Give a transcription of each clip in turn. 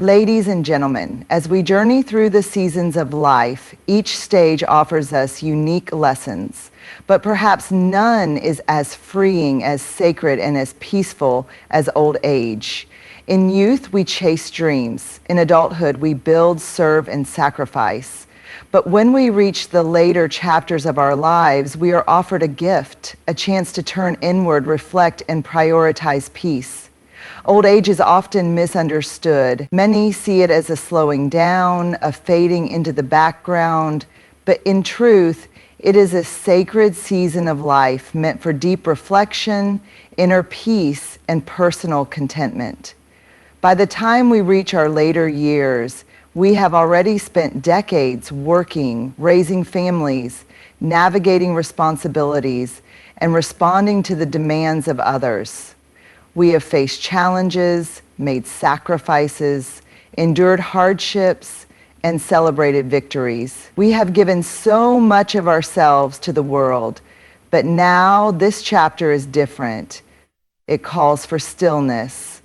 Ladies and gentlemen, as we journey through the seasons of life, each stage offers us unique lessons, but perhaps none is as freeing, as sacred, and as peaceful as old age. In youth, we chase dreams. In adulthood, we build, serve, and sacrifice. But when we reach the later chapters of our lives, we are offered a gift, a chance to turn inward, reflect, and prioritize peace. Old age is often misunderstood. Many see it as a slowing down, a fading into the background, but in truth, it is a sacred season of life meant for deep reflection, inner peace, and personal contentment. By the time we reach our later years, we have already spent decades working, raising families, navigating responsibilities, and responding to the demands of others. We have faced challenges, made sacrifices, endured hardships, and celebrated victories. We have given so much of ourselves to the world, but now this chapter is different. It calls for stillness.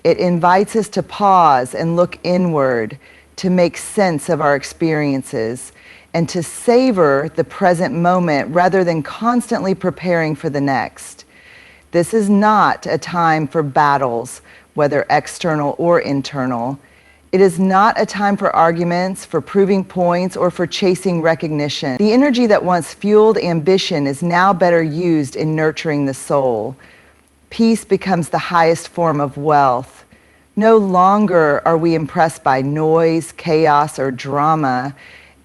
It invites us to pause and look inward, to make sense of our experiences, and to savor the present moment rather than constantly preparing for the next. This is not a time for battles, whether external or internal. It is not a time for arguments, for proving points, or for chasing recognition. The energy that once fueled ambition is now better used in nurturing the soul. Peace becomes the highest form of wealth. No longer are we impressed by noise, chaos, or drama.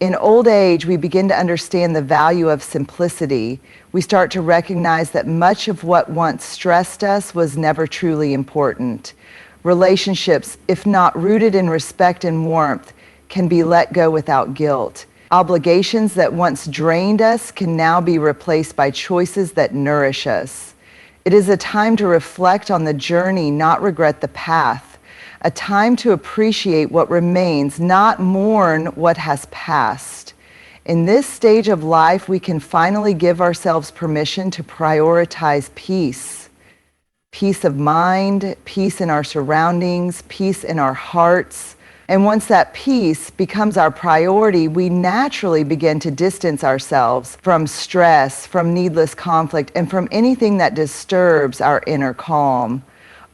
In old age, we begin to understand the value of simplicity. We start to recognize that much of what once stressed us was never truly important. Relationships, if not rooted in respect and warmth, can be let go without guilt. Obligations that once drained us can now be replaced by choices that nourish us. It is a time to reflect on the journey, not regret the path. A time to appreciate what remains, not mourn what has passed. In this stage of life, we can finally give ourselves permission to prioritize peace. Peace of mind, peace in our surroundings, peace in our hearts. And once that peace becomes our priority, we naturally begin to distance ourselves from stress, from needless conflict, and from anything that disturbs our inner calm.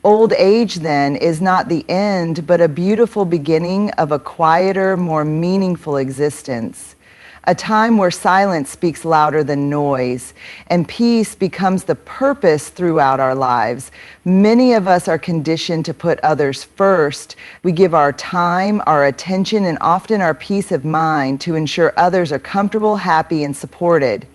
Old age, then, is not the end, but a beautiful beginning of a quieter, more meaningful existence. A time where silence speaks louder than noise, and peace becomes the purpose throughout our lives. Many of us are conditioned to put others first. We give our time, our attention, and often our peace of mind to ensure others are comfortable, happy, and supported.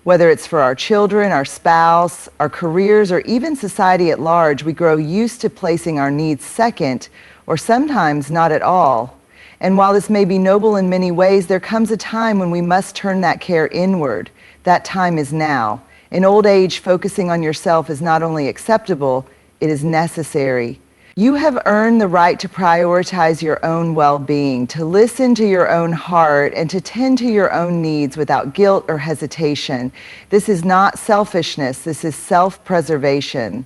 Whether it's for our children, our spouse, our careers, or even society at large, we grow used to placing our needs second, or sometimes not at all. And while this may be noble in many ways, there comes a time when we must turn that care inward. That time is now. In old age, focusing on yourself is not only acceptable, it is necessary. You have earned the right to prioritize your own well-being, to listen to your own heart, and to tend to your own needs without guilt or hesitation. This is not selfishness, this is self-preservation.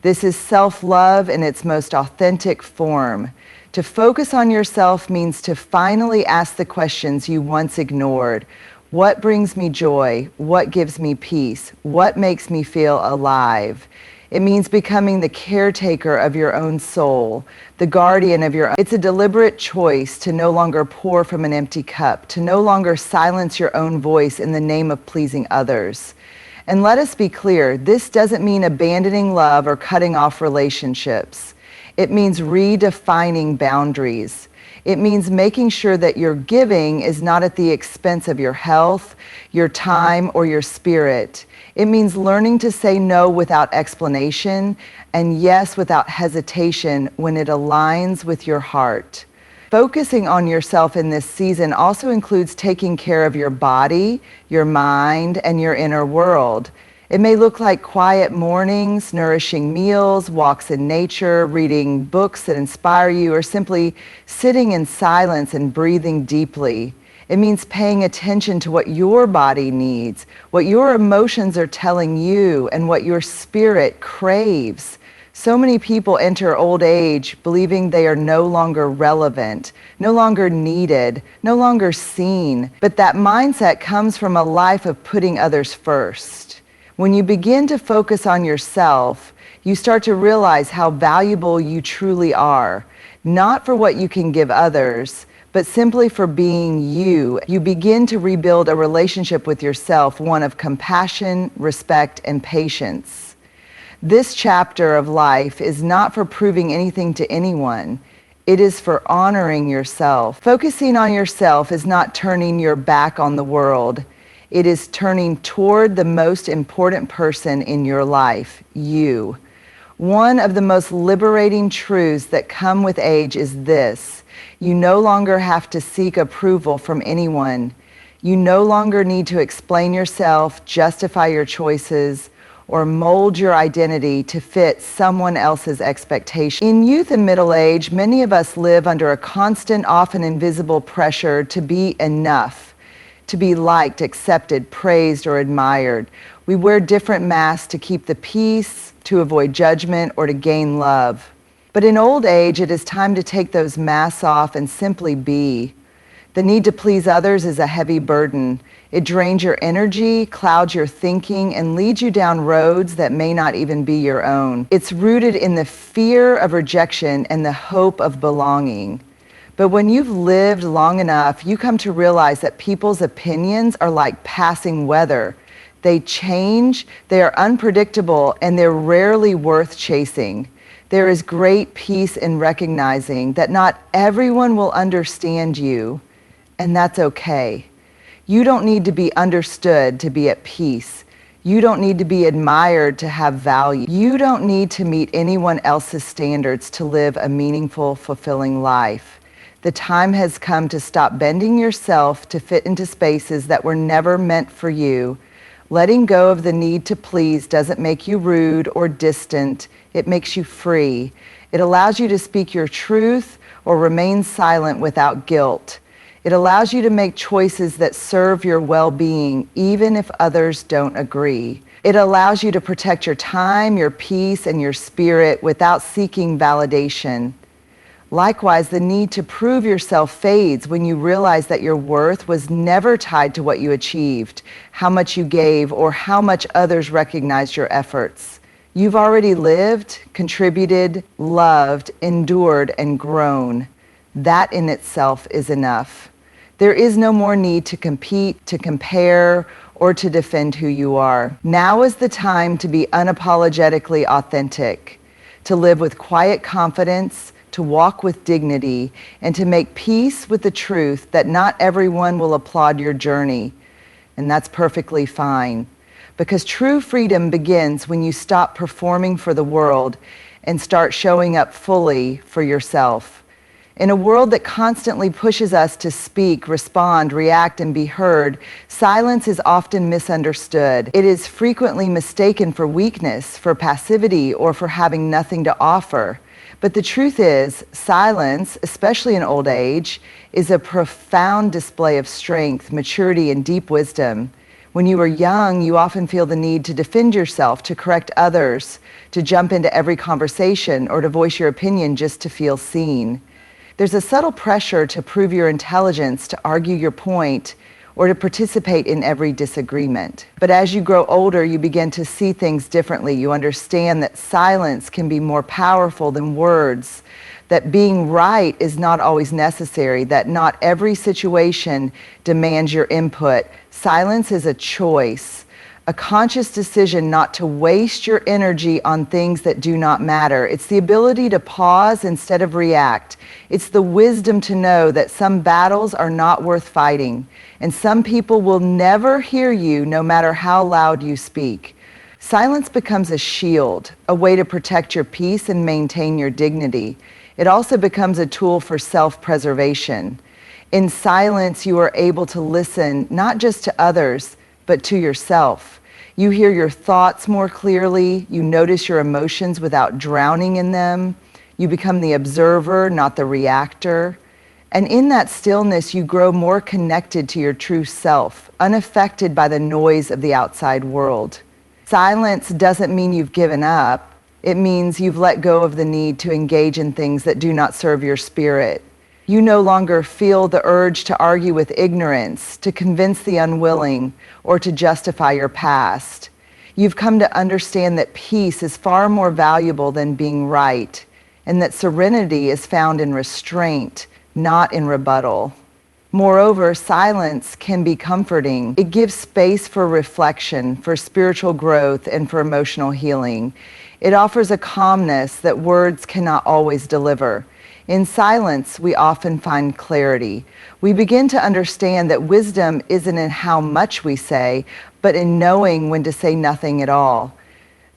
This is self-love in its most authentic form. To focus on yourself means to finally ask the questions you once ignored. What brings me joy? What gives me peace? What makes me feel alive? It means becoming the caretaker of your own soul, the guardian of your own. It's a deliberate choice to no longer pour from an empty cup, to no longer silence your own voice in the name of pleasing others. And let us be clear, this doesn't mean abandoning love or cutting off relationships. It means redefining boundaries. It means making sure that your giving is not at the expense of your health, your time, or your spirit. It means learning to say no without explanation and yes without hesitation when it aligns with your heart. Focusing on yourself in this season also includes taking care of your body, your mind, and your inner world. It may look like quiet mornings, nourishing meals, walks in nature, reading books that inspire you, or simply sitting in silence and breathing deeply. It means paying attention to what your body needs, what your emotions are telling you, and what your spirit craves. So many people enter old age believing they are no longer relevant, no longer needed, no longer seen. But that mindset comes from a life of putting others first. When you begin to focus on yourself, you start to realize how valuable you truly are, not for what you can give others, but simply for being you. You begin to rebuild a relationship with yourself, one of compassion, respect, and patience. This chapter of life is not for proving anything to anyone. It is for honoring yourself. Focusing on yourself is not turning your back on the world. It is turning toward the most important person in your life, you. One of the most liberating truths that come with age is this: you no longer have to seek approval from anyone. You no longer need to explain yourself, justify your choices, or mold your identity to fit someone else's expectations. In youth and middle age, many of us live under a constant, often invisible pressure to be enough, to be liked, accepted, praised, or admired. We wear different masks to keep the peace, to avoid judgment, or to gain love. But in old age, it is time to take those masks off and simply be. The need to please others is a heavy burden. It drains your energy, clouds your thinking, and leads you down roads that may not even be your own. It's rooted in the fear of rejection and the hope of belonging. But when you've lived long enough, you come to realize that people's opinions are like passing weather. They change, they are unpredictable, and they're rarely worth chasing. There is great peace in recognizing that not everyone will understand you, and that's okay. You don't need to be understood to be at peace. You don't need to be admired to have value. You don't need to meet anyone else's standards to live a meaningful, fulfilling life. The time has come to stop bending yourself to fit into spaces that were never meant for you. Letting go of the need to please doesn't make you rude or distant. It makes you free. It allows you to speak your truth or remain silent without guilt. It allows you to make choices that serve your well-being, even if others don't agree. It allows you to protect your time, your peace, and your spirit without seeking validation. Likewise, the need to prove yourself fades when you realize that your worth was never tied to what you achieved, how much you gave, or how much others recognized your efforts. You've already lived, contributed, loved, endured, and grown. That in itself is enough. There is no more need to compete, to compare, or to defend who you are. Now is the time to be unapologetically authentic, to live with quiet confidence, to walk with dignity, and to make peace with the truth that not everyone will applaud your journey. And that's perfectly fine, because true freedom begins when you stop performing for the world and start showing up fully for yourself. In a world that constantly pushes us to speak, respond, react, and be heard, silence is often misunderstood. It is frequently mistaken for weakness, for passivity, or for having nothing to offer. But the truth is, silence, especially in old age, is a profound display of strength, maturity, and deep wisdom. When you are young, you often feel the need to defend yourself, to correct others, to jump into every conversation, or to voice your opinion just to feel seen. There's a subtle pressure to prove your intelligence, to argue your point, or to participate in every disagreement. But as you grow older, you begin to see things differently. You understand that silence can be more powerful than words, that being right is not always necessary, that not every situation demands your input. Silence is a choice, a conscious decision not to waste your energy on things that do not matter. It's the ability to pause instead of react. It's the wisdom to know that some battles are not worth fighting, and some people will never hear you no matter how loud you speak. Silence becomes a shield, a way to protect your peace and maintain your dignity. It also becomes a tool for self-preservation. In silence, you are able to listen not just to others, but to yourself. You hear your thoughts more clearly. You notice your emotions without drowning in them. You become the observer, not the reactor. And in that stillness, you grow more connected to your true self, unaffected by the noise of the outside world. Silence doesn't mean you've given up. It means you've let go of the need to engage in things that do not serve your spirit. You no longer feel the urge to argue with ignorance, to convince the unwilling, or to justify your past. You've come to understand that peace is far more valuable than being right, and that serenity is found in restraint, not in rebuttal. Moreover, silence can be comforting. It gives space for reflection, for spiritual growth, and for emotional healing. It offers a calmness that words cannot always deliver. In silence, we often find clarity. We begin to understand that wisdom isn't in how much we say, but in knowing when to say nothing at all.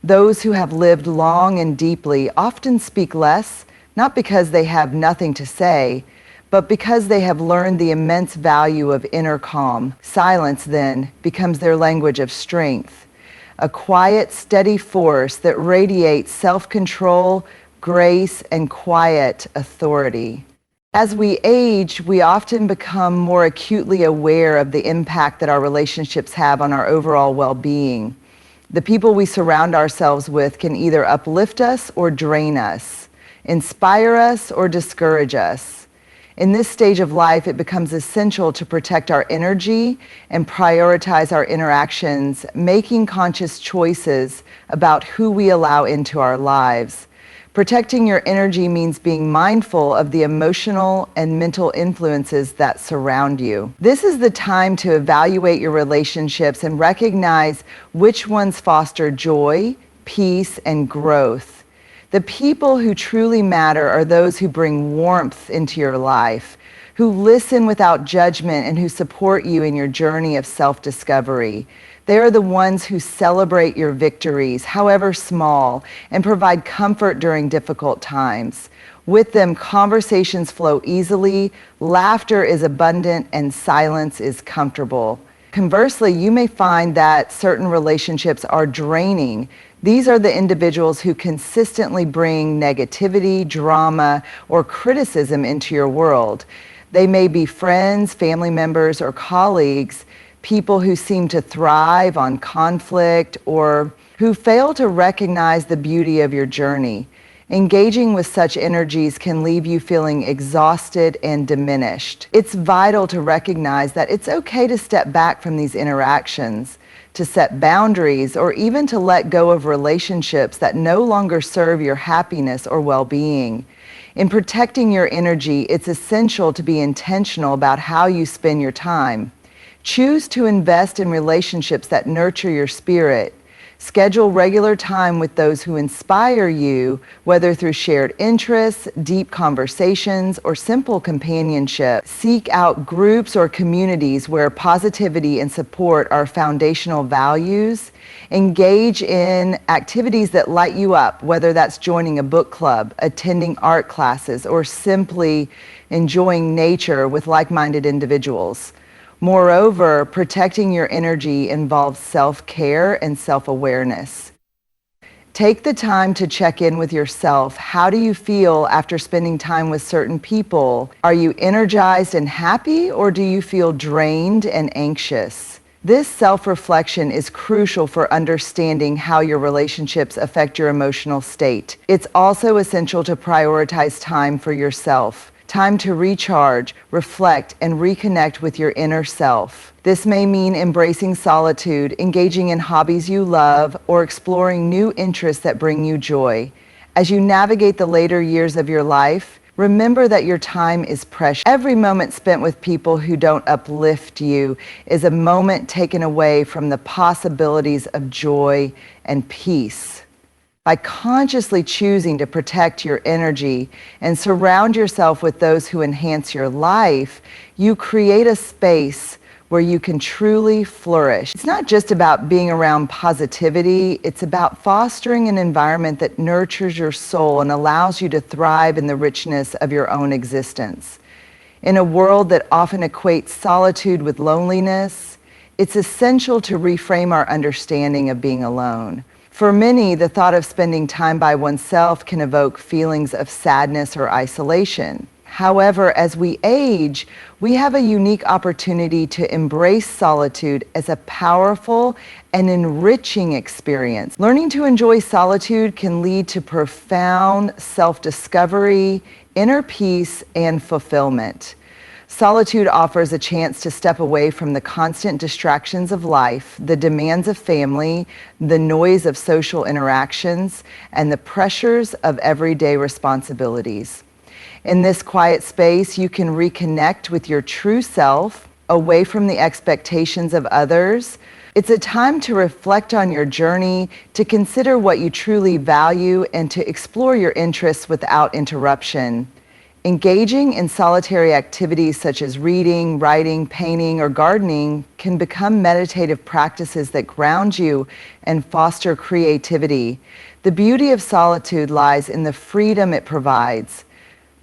Those who have lived long and deeply often speak less, not because they have nothing to say, but because they have learned the immense value of inner calm. Silence, then, becomes their language of strength, a quiet, steady force that radiates self-control, grace, and quiet authority. As we age, we often become more acutely aware of the impact that our relationships have on our overall well-being. The people we surround ourselves with can either uplift us or drain us, inspire us or discourage us. In this stage of life, it becomes essential to protect our energy and prioritize our interactions, making conscious choices about who we allow into our lives. Protecting your energy means being mindful of the emotional and mental influences that surround you. This is the time to evaluate your relationships and recognize which ones foster joy, peace, and growth. The people who truly matter are those who bring warmth into your life, who listen without judgment, and who support you in your journey of self-discovery. They are the ones who celebrate your victories, however small, and provide comfort during difficult times. With them, conversations flow easily, laughter is abundant, and silence is comfortable. Conversely, you may find that certain relationships are draining. These are the individuals who consistently bring negativity, drama, or criticism into your world. They may be friends, family members, or colleagues, people who seem to thrive on conflict or who fail to recognize the beauty of your journey. Engaging with such energies can leave you feeling exhausted and diminished. It's vital to recognize that it's okay to step back from these interactions, to set boundaries, or even to let go of relationships that no longer serve your happiness or well-being. In protecting your energy, it's essential to be intentional about how you spend your time. Choose to invest in relationships that nurture your spirit. Schedule regular time with those who inspire you, whether through shared interests, deep conversations, or simple companionship. Seek out groups or communities where positivity and support are foundational values. Engage in activities that light you up, whether that's joining a book club, attending art classes, or simply enjoying nature with like-minded individuals. Moreover, protecting your energy involves self-care and self-awareness. Take the time to check in with yourself. How do you feel after spending time with certain people? Are you energized and happy, or do you feel drained and anxious? This self-reflection is crucial for understanding how your relationships affect your emotional state. It's also essential to prioritize time for yourself. Time to recharge, reflect, and reconnect with your inner self. This may mean embracing solitude, engaging in hobbies you love, or exploring new interests that bring you joy. As you navigate the later years of your life, remember that your time is precious. Every moment spent with people who don't uplift you is a moment taken away from the possibilities of joy and peace. By consciously choosing to protect your energy and surround yourself with those who enhance your life, you create a space where you can truly flourish. It's not just about being around positivity, it's about fostering an environment that nurtures your soul and allows you to thrive in the richness of your own existence. In a world that often equates solitude with loneliness, it's essential to reframe our understanding of being alone. For many, the thought of spending time by oneself can evoke feelings of sadness or isolation. However, as we age, we have a unique opportunity to embrace solitude as a powerful and enriching experience. Learning to enjoy solitude can lead to profound self-discovery, inner peace, and fulfillment. Solitude offers a chance to step away from the constant distractions of life, the demands of family, the noise of social interactions, and the pressures of everyday responsibilities. In this quiet space, you can reconnect with your true self, away from the expectations of others. It's a time to reflect on your journey, to consider what you truly value, and to explore your interests without interruption. Engaging in solitary activities such as reading, writing, painting, or gardening can become meditative practices that ground you and foster creativity. The beauty of solitude lies in the freedom it provides.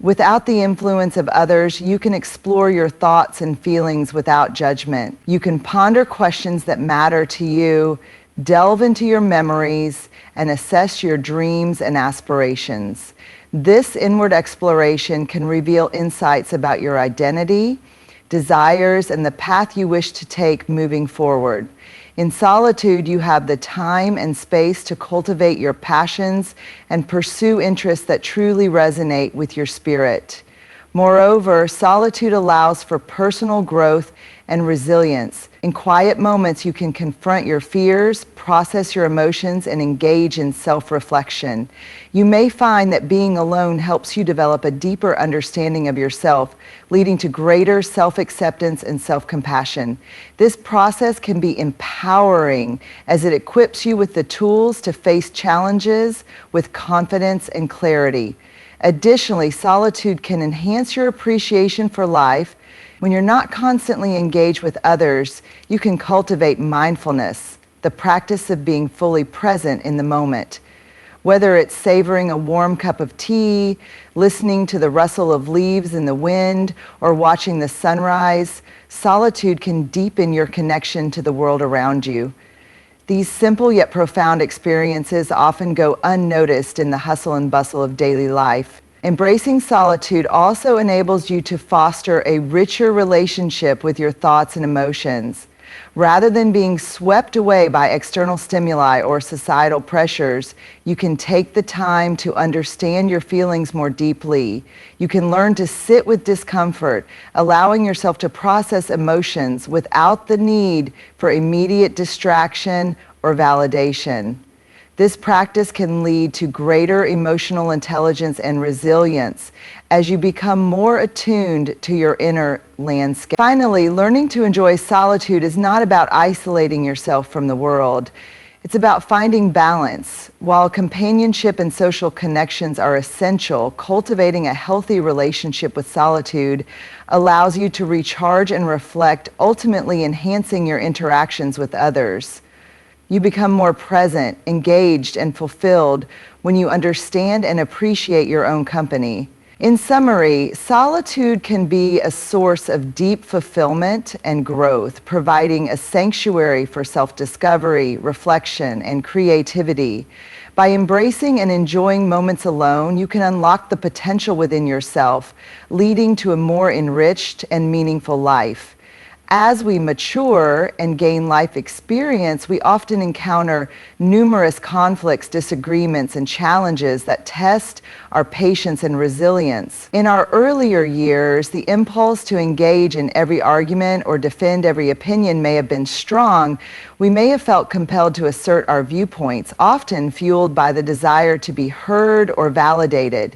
Without the influence of others, you can explore your thoughts and feelings without judgment. You can ponder questions that matter to you, delve into your memories, and assess your dreams and aspirations. This inward exploration can reveal insights about your identity, desires, and the path you wish to take moving forward. In solitude, you have the time and space to cultivate your passions and pursue interests that truly resonate with your spirit. Moreover, solitude allows for personal growth and resilience. In quiet moments, you can confront your fears, process your emotions, and engage in self-reflection. You may find that being alone helps you develop a deeper understanding of yourself, leading to greater self-acceptance and self-compassion. This process can be empowering as it equips you with the tools to face challenges with confidence and clarity. Additionally, solitude can enhance your appreciation for life. When you're not constantly engaged with others, you can cultivate mindfulness, the practice of being fully present in the moment. Whether it's savoring a warm cup of tea, listening to the rustle of leaves in the wind, or watching the sunrise, solitude can deepen your connection to the world around you. These simple yet profound experiences often go unnoticed in the hustle and bustle of daily life. Embracing solitude also enables you to foster a richer relationship with your thoughts and emotions. Rather than being swept away by external stimuli or societal pressures, you can take the time to understand your feelings more deeply. You can learn to sit with discomfort, allowing yourself to process emotions without the need for immediate distraction or validation. This practice can lead to greater emotional intelligence and resilience as you become more attuned to your inner landscape. Finally, learning to enjoy solitude is not about isolating yourself from the world. It's about finding balance. While companionship and social connections are essential, cultivating a healthy relationship with solitude allows you to recharge and reflect, ultimately enhancing your interactions with others. You become more present, engaged, and fulfilled when you understand and appreciate your own company. In summary, solitude can be a source of deep fulfillment and growth, providing a sanctuary for self-discovery, reflection, and creativity. By embracing and enjoying moments alone, you can unlock the potential within yourself, leading to a more enriched and meaningful life. As we mature and gain life experience, we often encounter numerous conflicts, disagreements, and challenges that test our patience and resilience. In our earlier years, the impulse to engage in every argument or defend every opinion may have been strong. We may have felt compelled to assert our viewpoints, often fueled by the desire to be heard or validated.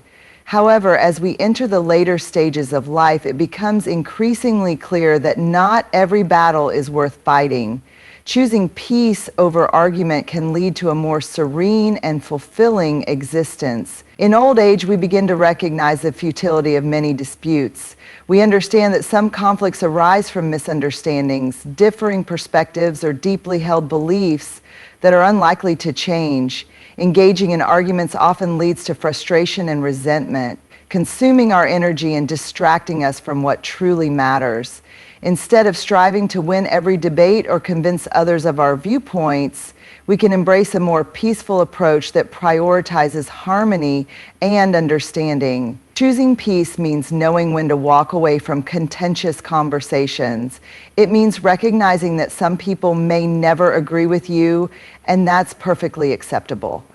However, as we enter the later stages of life, it becomes increasingly clear that not every battle is worth fighting. Choosing peace over argument can lead to a more serene and fulfilling existence. In old age, we begin to recognize the futility of many disputes. We understand that some conflicts arise from misunderstandings, differing perspectives, or deeply held beliefs that are unlikely to change. Engaging in arguments often leads to frustration and resentment. consuming our energy and distracting us from what truly matters. Instead of striving to win every debate or convince others of our viewpoints, we can embrace a more peaceful approach that prioritizes harmony and understanding. Choosing peace means knowing when to walk away from contentious conversations. It means recognizing that some people may never agree with you, and that's perfectly acceptable.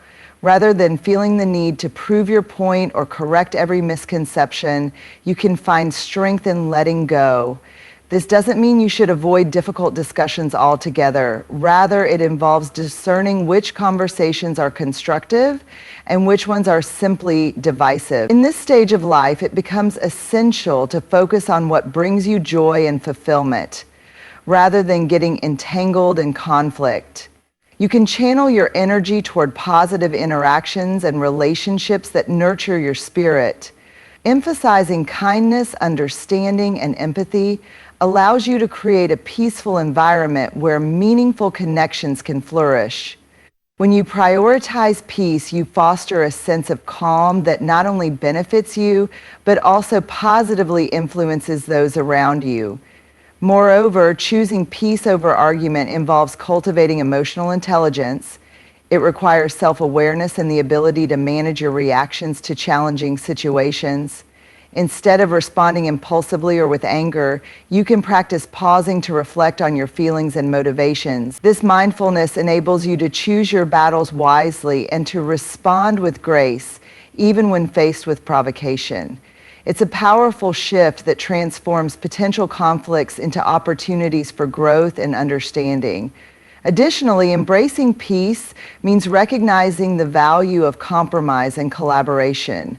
Rather than feeling the need to prove your point or correct every misconception, you can find strength in letting go. This doesn't mean you should avoid difficult discussions altogether. Rather, it involves discerning which conversations are constructive and which ones are simply divisive. In this stage of life, it becomes essential to focus on what brings you joy and fulfillment, rather than getting entangled in conflict. You can channel your energy toward positive interactions and relationships that nurture your spirit. Emphasizing kindness, understanding, and empathy allows you to create a peaceful environment where meaningful connections can flourish. When you prioritize peace, you foster a sense of calm that not only benefits you, but also positively influences those around you. Moreover, choosing peace over argument involves cultivating emotional intelligence. It requires self-awareness and the ability to manage your reactions to challenging situations. Instead of responding impulsively or with anger, you can practice pausing to reflect on your feelings and motivations. This mindfulness enables you to choose your battles wisely and to respond with grace, even when faced with provocation. It's a powerful shift that transforms potential conflicts into opportunities for growth and understanding. Additionally, embracing peace means recognizing the value of compromise and collaboration.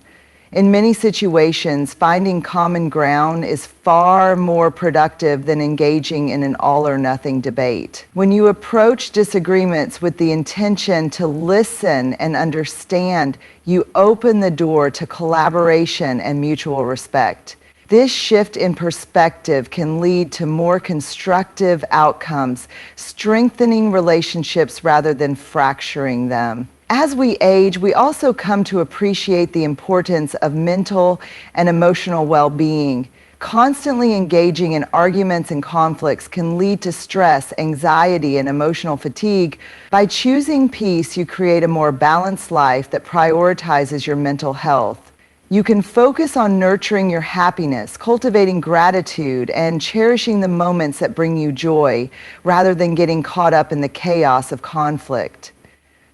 In many situations, finding common ground is far more productive than engaging in an all-or-nothing debate. When you approach disagreements with the intention to listen and understand, you open the door to collaboration and mutual respect. This shift in perspective can lead to more constructive outcomes, strengthening relationships rather than fracturing them. As we age, we also come to appreciate the importance of mental and emotional well-being. Constantly engaging in arguments and conflicts can lead to stress, anxiety, and emotional fatigue. By choosing peace, you create a more balanced life that prioritizes your mental health. You can focus on nurturing your happiness, cultivating gratitude, and cherishing the moments that bring you joy, rather than getting caught up in the chaos of conflict.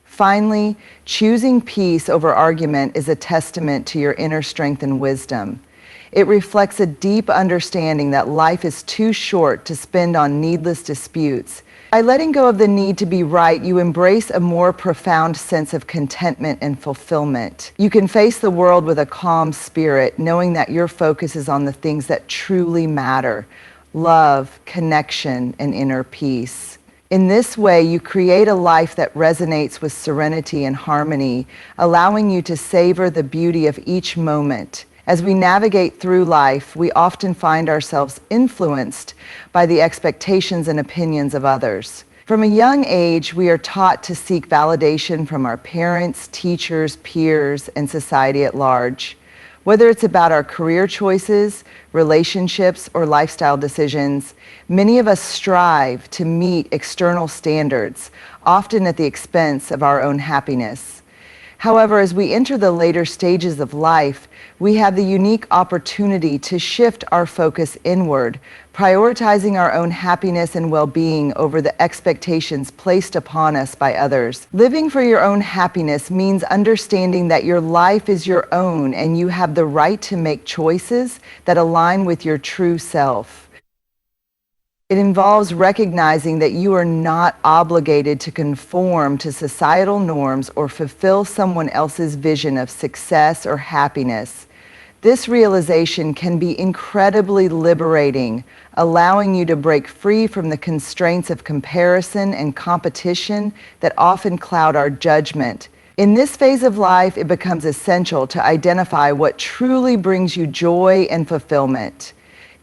Finally, choosing peace over argument is a testament to your inner strength and wisdom. It reflects a deep understanding that life is too short to spend on needless disputes. By letting go of the need to be right, you embrace a more profound sense of contentment and fulfillment. You can face the world with a calm spirit, knowing that your focus is on the things that truly matter: love, connection, and inner peace. In this way, you create a life that resonates with serenity and harmony, allowing you to savor the beauty of each moment. As we navigate through life, we often find ourselves influenced by the expectations and opinions of others. From a young age, we are taught to seek validation from our parents, teachers, peers, and society at large. Whether it's about our career choices, relationships, or lifestyle decisions, many of us strive to meet external standards, often at the expense of our own happiness. However, as we enter the later stages of life, we have the unique opportunity to shift our focus inward, prioritizing our own happiness and well-being over the expectations placed upon us by others. Living for your own happiness means understanding that your life is your own and you have the right to make choices that align with your true self. It involves recognizing that you are not obligated to conform to societal norms or fulfill someone else's vision of success or happiness. This realization can be incredibly liberating, allowing you to break free from the constraints of comparison and competition that often cloud our judgment. In this phase of life, it becomes essential to identify what truly brings you joy and fulfillment.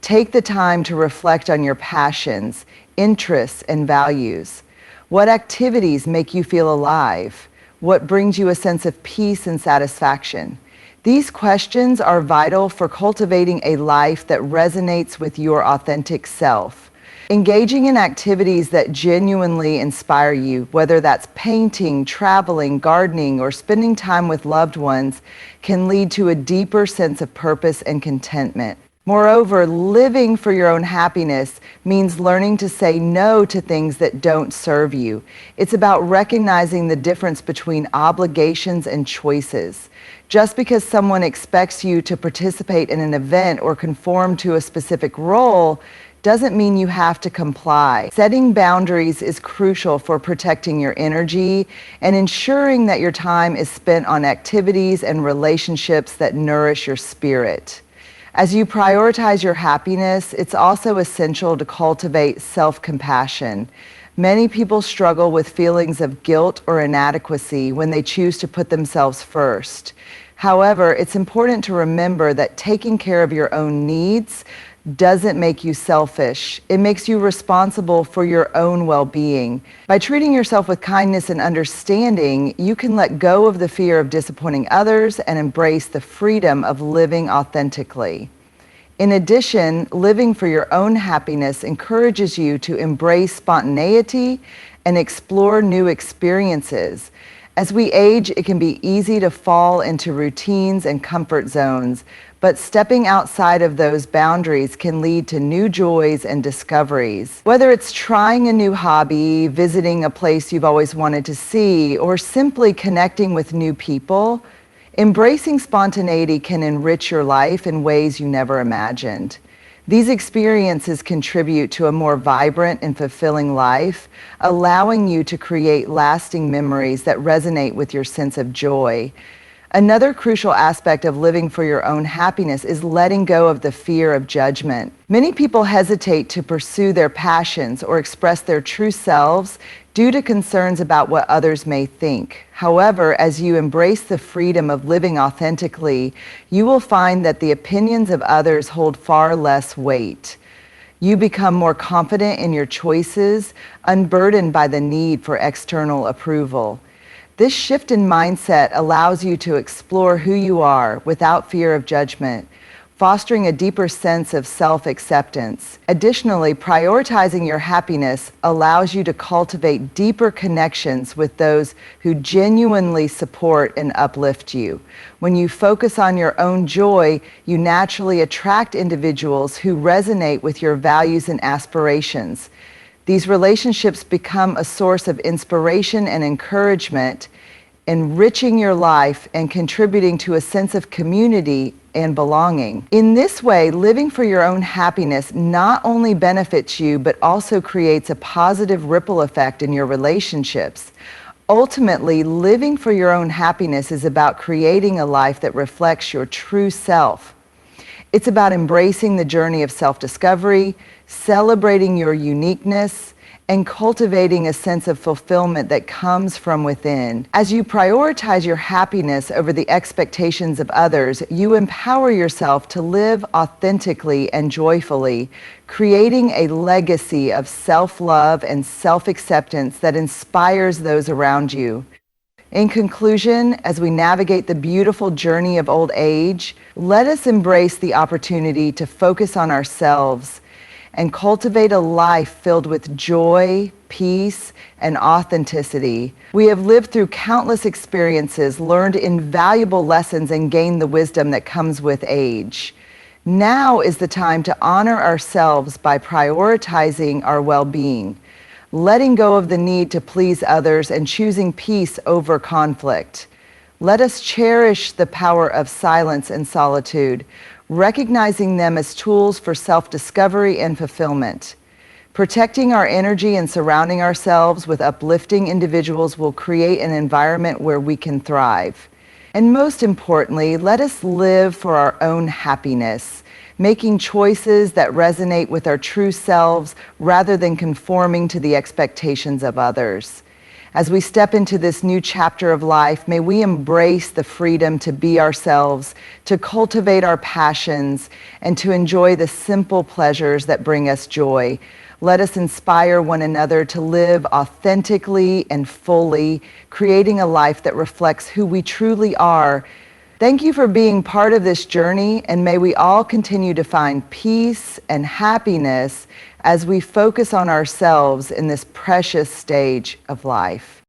Take the time to reflect on your passions, interests, and values. What activities make you feel alive? What brings you a sense of peace and satisfaction? These questions are vital for cultivating a life that resonates with your authentic self. Engaging in activities that genuinely inspire you, whether that's painting, traveling, gardening, or spending time with loved ones, can lead to a deeper sense of purpose and contentment. Moreover, living for your own happiness means learning to say no to things that don't serve you. It's about recognizing the difference between obligations and choices. Just because someone expects you to participate in an event or conform to a specific role doesn't mean you have to comply. Setting boundaries is crucial for protecting your energy and ensuring that your time is spent on activities and relationships that nourish your spirit. As you prioritize your happiness, it's also essential to cultivate self-compassion. Many people struggle with feelings of guilt or inadequacy when they choose to put themselves first. However, it's important to remember that taking care of your own needs doesn't make you selfish. It makes you responsible for your own well-being. By treating yourself with kindness and understanding, you can let go of the fear of disappointing others and embrace the freedom of living authentically. In addition, living for your own happiness encourages you to embrace spontaneity and explore new experiences. As we age, it can be easy to fall into routines and comfort zones, but stepping outside of those boundaries can lead to new joys and discoveries. Whether it's trying a new hobby, visiting a place you've always wanted to see, or simply connecting with new people, embracing spontaneity can enrich your life in ways you never imagined. These experiences contribute to a more vibrant and fulfilling life, allowing you to create lasting memories that resonate with your sense of joy. Another crucial aspect of living for your own happiness is letting go of the fear of judgment. Many people hesitate to pursue their passions or express their true selves due to concerns about what others may think. However, as you embrace the freedom of living authentically, you will find that the opinions of others hold far less weight. You become more confident in your choices, unburdened by the need for external approval. This shift in mindset allows you to explore who you are without fear of judgment, fostering a deeper sense of self-acceptance. Additionally, prioritizing your happiness allows you to cultivate deeper connections with those who genuinely support and uplift you. When you focus on your own joy, you naturally attract individuals who resonate with your values and aspirations. These relationships become a source of inspiration and encouragement, enriching your life and contributing to a sense of community and belonging. In this way, living for your own happiness not only benefits you, but also creates a positive ripple effect in your relationships. Ultimately, living for your own happiness is about creating a life that reflects your true self. It's about embracing the journey of self-discovery, celebrating your uniqueness, and cultivating a sense of fulfillment that comes from within. As you prioritize your happiness over the expectations of others, you empower yourself to live authentically and joyfully, creating a legacy of self-love and self-acceptance that inspires those around you. In conclusion, as we navigate the beautiful journey of old age, let us embrace the opportunity to focus on ourselves and cultivate a life filled with joy, peace, and authenticity. We have lived through countless experiences, learned invaluable lessons, and gained the wisdom that comes with age. Now is the time to honor ourselves by prioritizing our well-being, letting go of the need to please others, and choosing peace over conflict. Let us cherish the power of silence and solitude, recognizing them as tools for self-discovery and fulfillment. Protecting our energy and surrounding ourselves with uplifting individuals will create an environment where we can thrive. And most importantly, let us live for our own happiness, making choices that resonate with our true selves rather than conforming to the expectations of others. As we step into this new chapter of life, may we embrace the freedom to be ourselves, to cultivate our passions, and to enjoy the simple pleasures that bring us joy. Let us inspire one another to live authentically and fully, creating a life that reflects who we truly are, Thank you for being part of this journey, and may we all continue to find peace and happiness as we focus on ourselves in this precious stage of life.